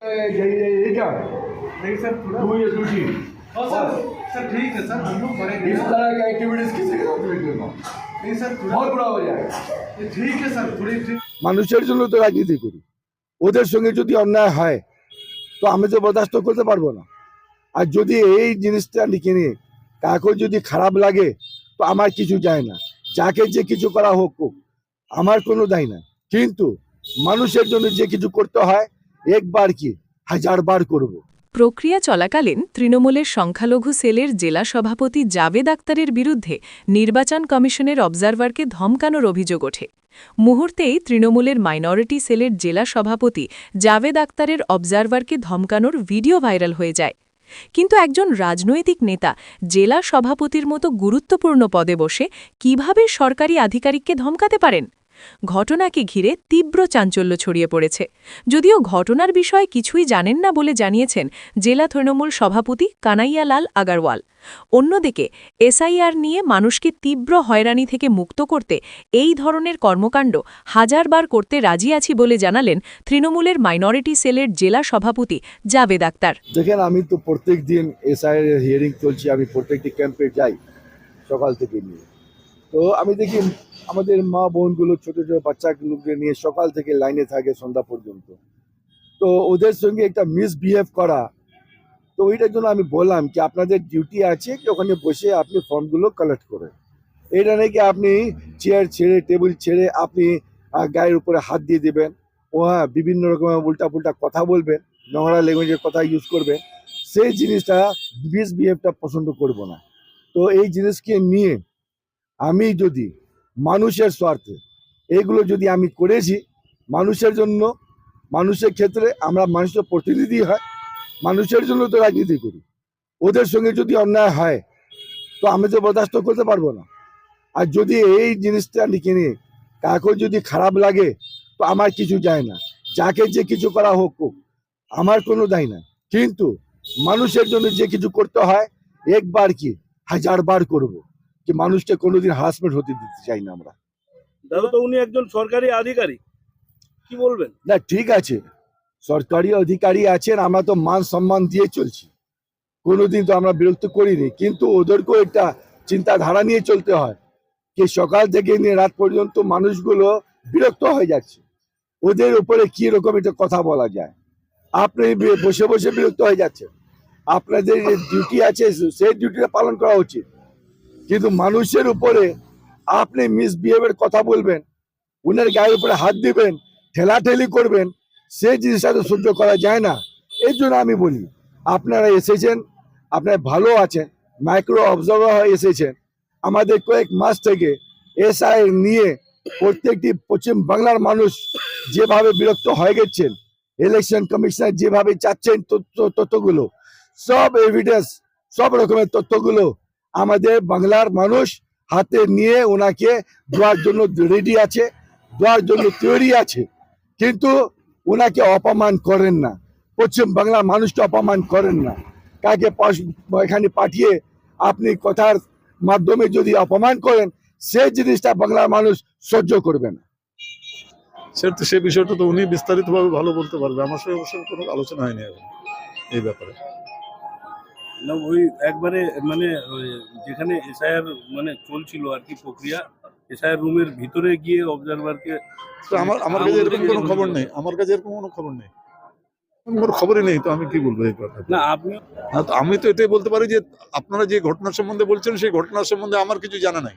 ये क्या नहीं सर थोड़ा टू या टू टी सर ठीक है सर हम लोग करेंगे इस तरह का एक्टिविटीज किसी के साथ नहीं करना नहीं सर थोड़ा बहुत बुरा हो जाएगा ये ठीक है सर थोड़ी ठीक মানুষের জন্য তো রাজনীতি করি, ওদের সঙ্গে যদি অন্যায় হয় তো আমি তো বরদাস্ত করতে পারবো না। আর যদি এই জিনিসটা লিখে নিয়ে কাউকে যদি খারাপ লাগে তো আমার কিছু যায় না, যাকে যে কিছু করা হোক হোক, আমার কোনো দায় না। কিন্তু মানুষের জন্য যে কিছু করতে হয় একবার কি 1000 বার করব। প্রক্রিয়া চলাকালীন তৃণমূলের সংখ্যালঘু সেলের জেলা সভাপতি জাভেদ আক্তারের বিরুদ্ধে নির্বাচন কমিশনের অবজারভারকে ধমকানোর অভিযোগ ওঠে। মুহূর্তেই তৃণমূলের মাইনরিটি সেলের জেলা সভাপতি জাভেদ আক্তারের অবজারভারকে ধমকানোর ভিডিও ভাইরাল হয়ে যায়। কিন্তু একজন রাজনৈতিক নেতা জেলা সভাপতির মতো গুরুত্বপূর্ণ পদে বসে কিভাবে সরকারি আধিকারিককে ধমকাতে পারেন? ঘটনাকে ঘিরে তীব্র চাঞ্চল্য ছড়িয়ে পড়েছে। যদিও ঘটনার বিষয়ে কিছুই জানেন না বলে জানিয়েছেন জেলা তৃণমূল সভাপতি কানাইয়ালাল আগারওয়াল। অন্যদিকে এসআইআর নিয়ে মানুষকে তীব্র হয়রানি থেকে মুক্ত করতে এই ধরনের কর্মকাণ্ড 1000 বার করতে রাজি আছি বলে জানালেন তৃণমূলের মাইনরিটি সেলের জেলা সভাপতি জাভেদ আক্তার। দেখেন, আমি তো প্রত্যেক দিন এসআইআর হিয়ারিং চলছে, আমি প্রত্যেকটি ক্যাম্পে যাই সকাল থেকে নিয়ে। তো আমি দেখি আমাদের মা বোনগুলো ছোট ছোট বাচ্চাগুলোকে নিয়ে সকাল থেকে লাইনে থাকে সন্ধ্যা পর্যন্ত। তো ওদের সঙ্গে একটা মিসবিহেভ করা, তো ওইটার জন্য আমি বললাম কি আপনাদের ডিউটি আছে কি ওখানে বসে আপনি ফর্মগুলো কালেক্ট করেন। এটা নাকি আপনি চেয়ার ছেড়ে টেবিল ছেড়ে আপনি গায়ের উপরে হাত দিয়ে দেবেন, ও হ্যাঁ বিভিন্ন রকমের উল্টা পুল্টা কথা বলবেন, নোংরা ল্যাঙ্গুয়েজের কথা ইউজ করবেন, সেই জিনিসটা মিসবিহেভটা পছন্দ করব না। তো এই জিনিসকে নিয়ে আমি যদি মানুষের স্বার্থে এগুলো যদি আমি করেছি, মানুষের জন্য, মানুষের ক্ষেত্রে আমরা মানুষের প্রতিনিধি হয়, মানুষের জন্য তো রাজনীতি করি, ওদের সঙ্গে যদি অন্যায় হয় তো আমি তো বরদাস্ত করতে পারবো না। আর যদি এই জিনিসটা লিখে নিয়ে কাউকে যদি খারাপ লাগে তো আমার কিছু যায় না, যাকে যে কিছু করা হোক হোক, আমার কোনো দায় না। কিন্তু মানুষের জন্য যে কিছু করতে হয় একবার কি 1000 বার করব, যে মানুষকে কোনোদিন হারাসমেন্ট হতে দিতে চাই না আমরা। দাদা তো উনি একজন সরকারি আধিকারিক, কি বলবেন? না ঠিক আছে, সরকারি অধিকারী আছেন, আমরা তো মান সম্মান দিয়ে চলছি, কোনোদিন তো আমরা বিরক্ত করিনি। কিন্তু ওদেরকেও একটা চিন্তাধারা নিয়ে চলতে হয় কি সকাল থেকে নিয়ে রাত পর্যন্ত মানুষগুলো বিরক্ত হয়ে যাচ্ছে, ওদের উপরে কি রকম একটা কথা বলা যায়। আপনি বসে বসে বিরক্ত হয়ে যাচ্ছেন, আপনাদের যে ডিউটি আছে সেই ডিউটিটা পালন করা উচিত। কিন্তু মানুষের উপরে আপনি মিসবিহেভের কথা বলবেন, উনার গায়ের উপরে হাত দিবেন, ঠেলাঠেলি করবেন, সেই জিনিসটা তো সহ্য করা যায় না। এই জন্য আমি বলি আপনারা এসেছেন, আপনারা ভালো আছেন, মাইক্রো অবজারভার হয়ে এসেছেন। আমাদের কয়েক মাস থেকে এসআইআর নিয়ে প্রত্যেকটি পশ্চিম বাংলার মানুষ যেভাবে বিরক্ত হয়ে গেছেন, ইলেকশন কমিশনার যেভাবে চাচ্ছেন তথ্যগুলো, সব এভিডেন্স, সব রকমের তথ্যগুলো আমাদের বাংলার মানুষ হাতে নিয়ে ওনাকে দেওয়ার জন্য রেডি আছে, দেওয়ার জন্য তৈরি আছে। কিন্তু ওনাকে অপমান করেন না, পশ্চিম বাংলার মানুষকে অপমান করেন না। কাকে এখানে পাঠিয়ে আপনি কথার মাধ্যমে যদি অপমান করেন, সেই জিনিসটা বাংলার মানুষ সহ্য করবে না। সে বিষয়টা তো উনি বিস্তারিতভাবে ভালো বলতে পারবে, আমার সঙ্গে অবশ্য কোনো আলোচনা হয়নি এখন এই ব্যাপারে। না ওই একবারে মানে যেখানে এসআইআর মানে চলছিল আর কি প্রক্রিয়া, এসআইআর রুমের ভিতরে গিয়ে অবজারভারকে আমার কাছে এরকম কোনো খবর নেই, আমার কাছে এরকম কোনো খবর নেই, কোনো খবরই নেই। তো আমি কি বলবো এই ব্যাপারে? না আপনি আমি তো এটাই বলতে পারি যে আপনারা যে ঘটনার সম্বন্ধে বলছেন সেই ঘটনার সম্বন্ধে আমার কিছু জানা নাই।